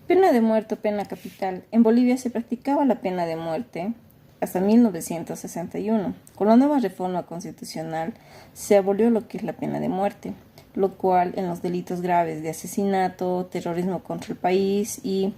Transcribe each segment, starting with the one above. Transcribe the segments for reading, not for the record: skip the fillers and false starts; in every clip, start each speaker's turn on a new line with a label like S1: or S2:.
S1: Pena de muerte o pena capital. En Bolivia se practicaba la pena de muerte hasta 1961. Con la nueva reforma constitucional se abolió lo que es la pena de muerte, lo cual en los delitos graves de asesinato, terrorismo contra el país y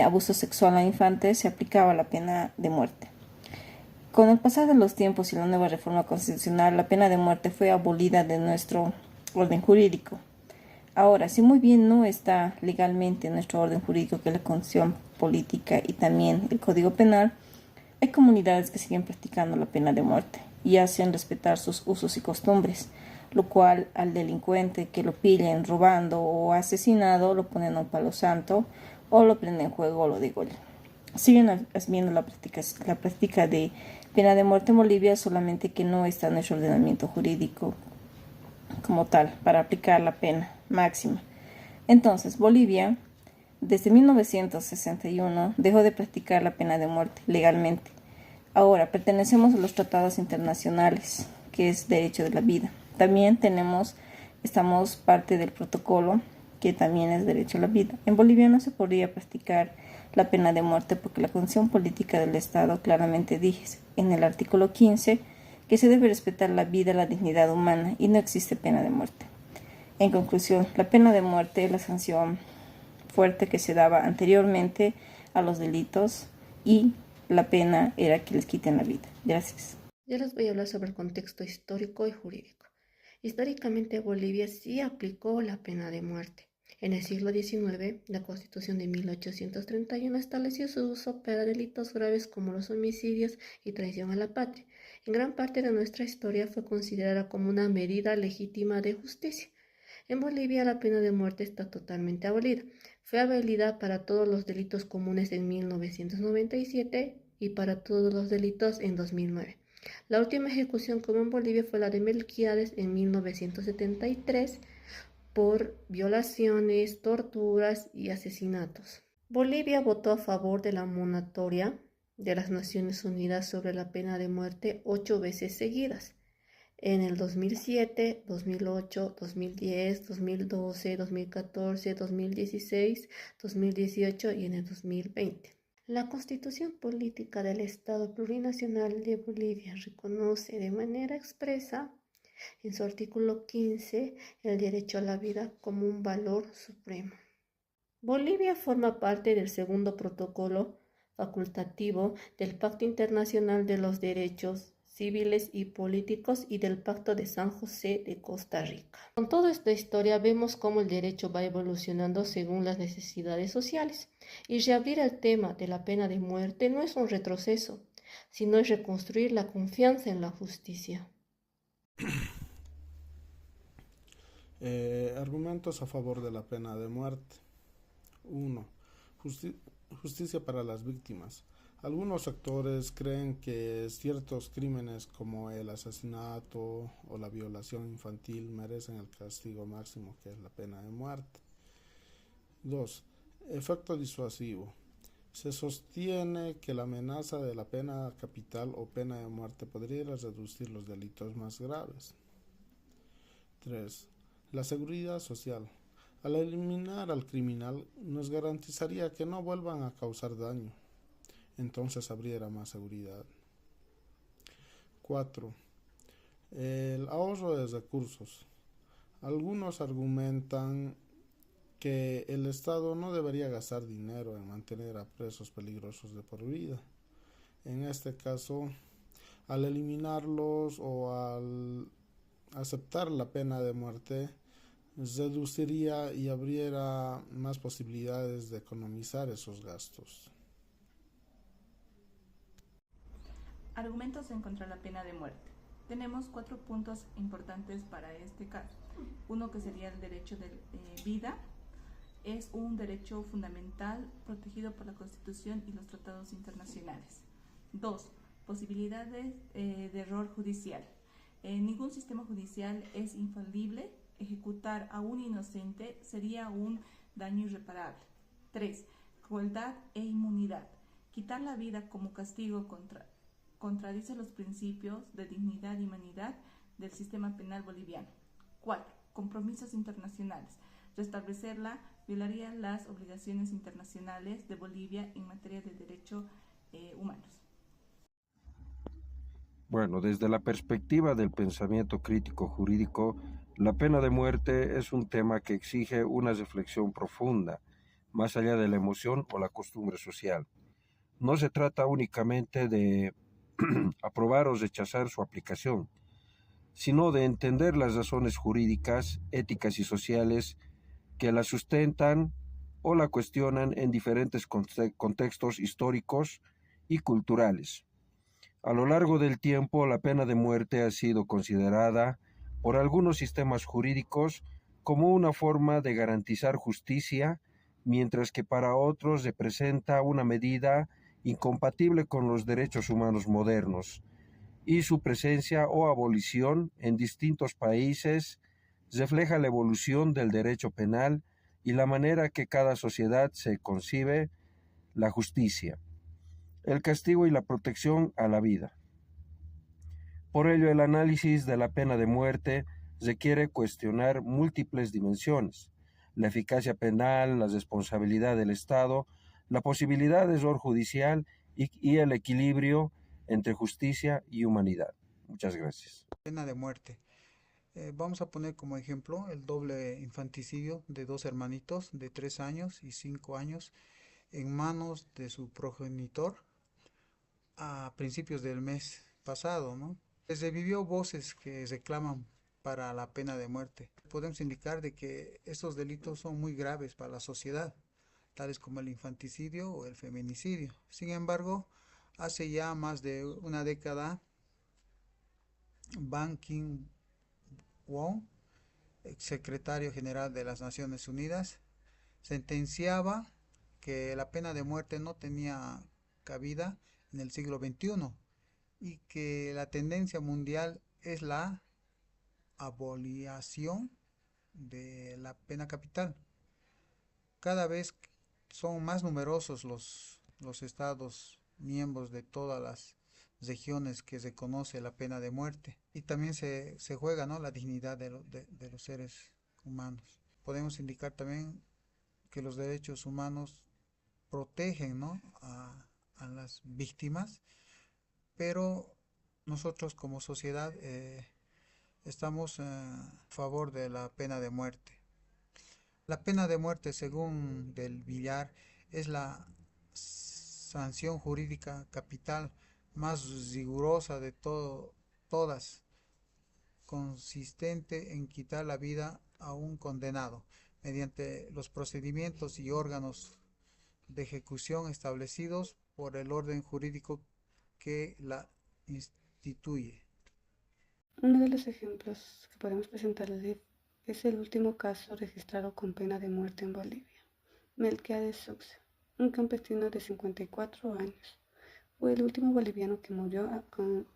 S1: abuso sexual a infantes se aplicaba la pena de muerte. Con el pasar de los tiempos y la nueva reforma constitucional, la pena de muerte fue abolida de nuestro orden jurídico. Ahora, si muy bien no está legalmente en nuestro orden jurídico, que es la Constitución política y también el Código Penal, hay comunidades que siguen practicando la pena de muerte y hacen respetar sus usos y costumbres, lo cual al delincuente que lo pillen robando o asesinado lo ponen a un palo santo o lo prenden en fuego o lo degollan. Siguen haciendo la práctica de pena de muerte en Bolivia, solamente que no está en nuestro ordenamiento jurídico como tal para aplicar la pena máxima. Entonces, Bolivia, desde 1961, dejó de practicar la pena de muerte legalmente. Ahora, pertenecemos a los tratados internacionales, que es derecho de la vida. También estamos parte del protocolo, que también es derecho a la vida. En Bolivia no se podría practicar la pena de muerte porque la Constitución Política del Estado claramente dice en el artículo 15 que se debe respetar la vida y la dignidad humana y no existe pena de muerte. En conclusión, la pena de muerte es la sanción fuerte que se daba anteriormente a los delitos y la pena era que les quiten la vida. Gracias.
S2: Ya les voy a hablar sobre el contexto histórico y jurídico. Históricamente, Bolivia sí aplicó la pena de muerte. En el siglo XIX, la Constitución de 1831 estableció su uso para delitos graves como los homicidios y traición a la patria. En gran parte de nuestra historia fue considerada como una medida legítima de justicia. En Bolivia la pena de muerte está totalmente abolida. Fue abolida para todos los delitos comunes en 1997 y para todos los delitos en 2009. La última ejecución común en Bolivia fue la de Melquiades en 1973 por violaciones, torturas y asesinatos. Bolivia votó a favor de la moratoria de las Naciones Unidas sobre la pena de muerte 8 veces seguidas. En el 2007, 2008, 2010, 2012, 2014, 2016, 2018 y en el 2020. La Constitución Política del Estado Plurinacional de Bolivia reconoce de manera expresa en su artículo 15 el derecho a la vida como un valor supremo. Bolivia forma parte del segundo protocolo facultativo del Pacto Internacional de los Derechos Civiles y Políticos y del Pacto de San José de Costa Rica. Con toda esta historia vemos cómo el derecho va evolucionando según las necesidades sociales y reabrir el tema de la pena de muerte no es un retroceso, sino es reconstruir la confianza en la justicia.
S3: Argumentos a favor de la pena de muerte. 1. Justicia para las víctimas. Algunos actores creen que ciertos crímenes como el asesinato o la violación infantil merecen el castigo máximo, que es la pena de muerte. 2. Efecto disuasivo. Se sostiene que la amenaza de la pena capital o pena de muerte podría reducir los delitos más graves. 3. La seguridad social. Al eliminar al criminal, nos garantizaría que no vuelvan a causar daño. Entonces habría más seguridad. 4. El ahorro de recursos. Algunos argumentan que el Estado no debería gastar dinero en mantener a presos peligrosos de por vida. En este caso, al eliminarlos o al aceptar la pena de muerte, reduciría y abriera más posibilidades de economizar esos gastos.
S4: Argumentos en contra de la pena de muerte. Tenemos 4 puntos importantes para este caso. Uno, que sería el derecho de vida. Es un derecho fundamental protegido por la Constitución y los tratados internacionales. 2. Posibilidades de error judicial. Ningún sistema judicial es infalible. Ejecutar a un inocente sería un daño irreparable. 3. Crueldad e inmunidad. Quitar la vida como castigo contradice los principios de dignidad y humanidad del sistema penal boliviano. 4. Compromisos internacionales. Restablecerla violaría las obligaciones internacionales de Bolivia en materia de derechos humanos.
S5: Bueno, desde la perspectiva del pensamiento crítico jurídico, la pena de muerte es un tema que exige una reflexión profunda, más allá de la emoción o la costumbre social. No se trata únicamente de aprobar o rechazar su aplicación, sino de entender las razones jurídicas, éticas y sociales que la sustentan o la cuestionan en diferentes contextos históricos y culturales. A lo largo del tiempo, la pena de muerte ha sido considerada por algunos sistemas jurídicos como una forma de garantizar justicia, mientras que para otros representa una medida incompatible con los derechos humanos modernos, y su presencia o abolición en distintos países refleja la evolución del derecho penal y la manera que cada sociedad se concibe la justicia, el castigo y la protección a la vida. Por ello, el análisis de la pena de muerte requiere cuestionar múltiples dimensiones: la eficacia penal, la responsabilidad del Estado, la posibilidad de error judicial y el equilibrio entre justicia y humanidad. Muchas gracias.
S6: Pena de muerte. Vamos a poner como ejemplo el doble infanticidio de dos hermanitos de 3 años y 5 años en manos de su progenitor a principios del mes pasado, ¿no? Se revivió voces que reclaman para la pena de muerte. Podemos indicar de que estos delitos son muy graves para la sociedad, tales como el infanticidio o el feminicidio. Sin embargo, hace ya más de una década, Ban Ki-moon, secretario general de las Naciones Unidas, sentenciaba que la pena de muerte no tenía cabida en el siglo XXI y que la tendencia mundial es la abolición de la pena capital. Cada vez son más numerosos los estados miembros de todas las regiones que se conoce la pena de muerte, y también se juega, ¿no?, la dignidad de los seres humanos. Podemos indicar también que los derechos humanos protegen, ¿no?, a las víctimas, pero nosotros como sociedad estamos a favor de la pena de muerte. La pena de muerte, según Del Villar, es la sanción jurídica capital más rigurosa de todas, consistente en quitar la vida a un condenado, mediante los procedimientos y órganos de ejecución establecidos por el orden jurídico que la instituye.
S2: Uno de los ejemplos que podemos presentarles es el último caso registrado con pena de muerte en Bolivia. Melquiades Sucre, un campesino de 54 años, fue el último boliviano que murió con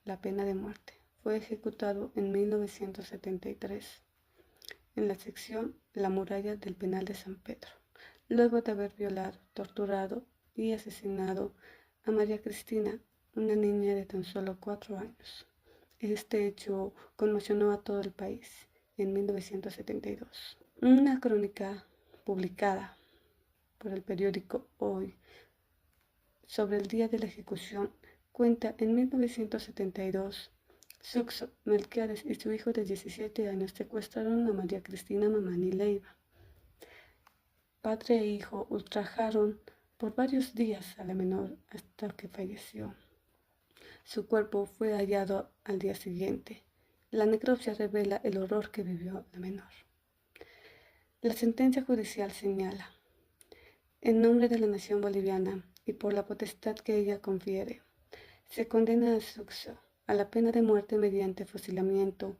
S2: la pena de muerte. Fue ejecutado en 1973 en la sección La Muralla del Penal de San Pedro, luego de haber violado, torturado y asesinado a María Cristina, una niña de tan solo 4 años. Este hecho conmocionó a todo el país en 1972. Una crónica publicada por el periódico Hoy sobre el día de la ejecución cuenta: en 1972, Sucre, Melquiades y su hijo de 17 años secuestraron a María Cristina Mamani Leiva. Padre e hijo ultrajaron por varios días a la menor hasta que falleció. Su cuerpo fue hallado al día siguiente. La necropsia revela el horror que vivió la menor. La sentencia judicial señala: en nombre de la nación boliviana y por la potestad que ella confiere, se condena a Sucre a la pena de muerte mediante fusilamiento,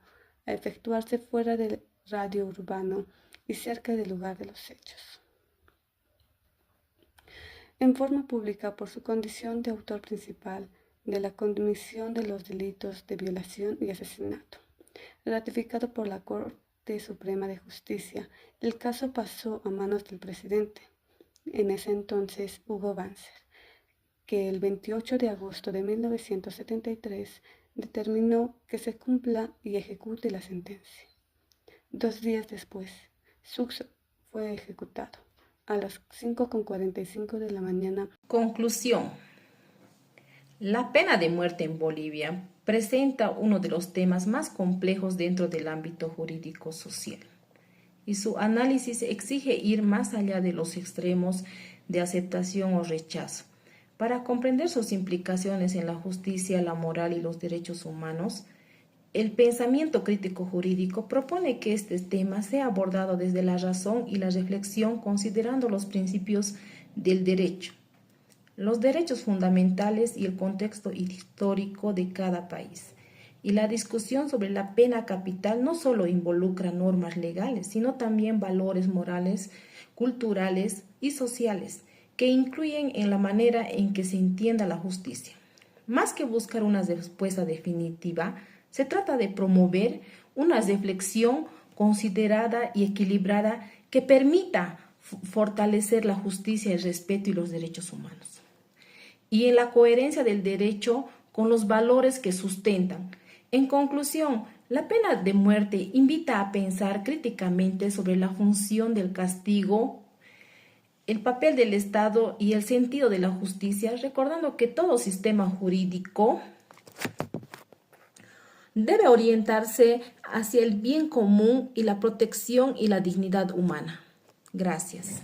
S2: a efectuarse fuera del radio urbano y cerca del lugar de los hechos, en forma pública por su condición de autor principal de la comisión de los delitos de violación y asesinato. Ratificado por la Corte Suprema de Justicia, el caso pasó a manos del presidente, en ese entonces Hugo Banzer, que el 28 de agosto de 1973 determinó que se cumpla y ejecute la sentencia. 2 días después,
S7: Sucso fue ejecutado a las 5:45 de la mañana.
S8: Conclusión. La pena de muerte en Bolivia presenta uno de los temas más complejos dentro del ámbito jurídico social, y su análisis exige ir más allá de los extremos de aceptación o rechazo. Para comprender sus implicaciones en la justicia, la moral y los derechos humanos, el pensamiento crítico jurídico propone que este tema sea abordado desde la razón y la reflexión, considerando los principios del derecho, los derechos fundamentales y el contexto histórico de cada país. Y la discusión sobre la pena capital no solo involucra normas legales, sino también valores morales, culturales y sociales, que incluyen en la manera en que se entienda la justicia. Más que buscar una respuesta definitiva, se trata de promover una reflexión considerada y equilibrada que permita fortalecer la justicia, el respeto y los derechos humanos, y en la coherencia del derecho con los valores que sustentan. En conclusión, la pena de muerte invita a pensar críticamente sobre la función del castigo, el papel del Estado y el sentido de la justicia, recordando que todo sistema jurídico debe orientarse hacia el bien común y la protección y la dignidad humana. Gracias.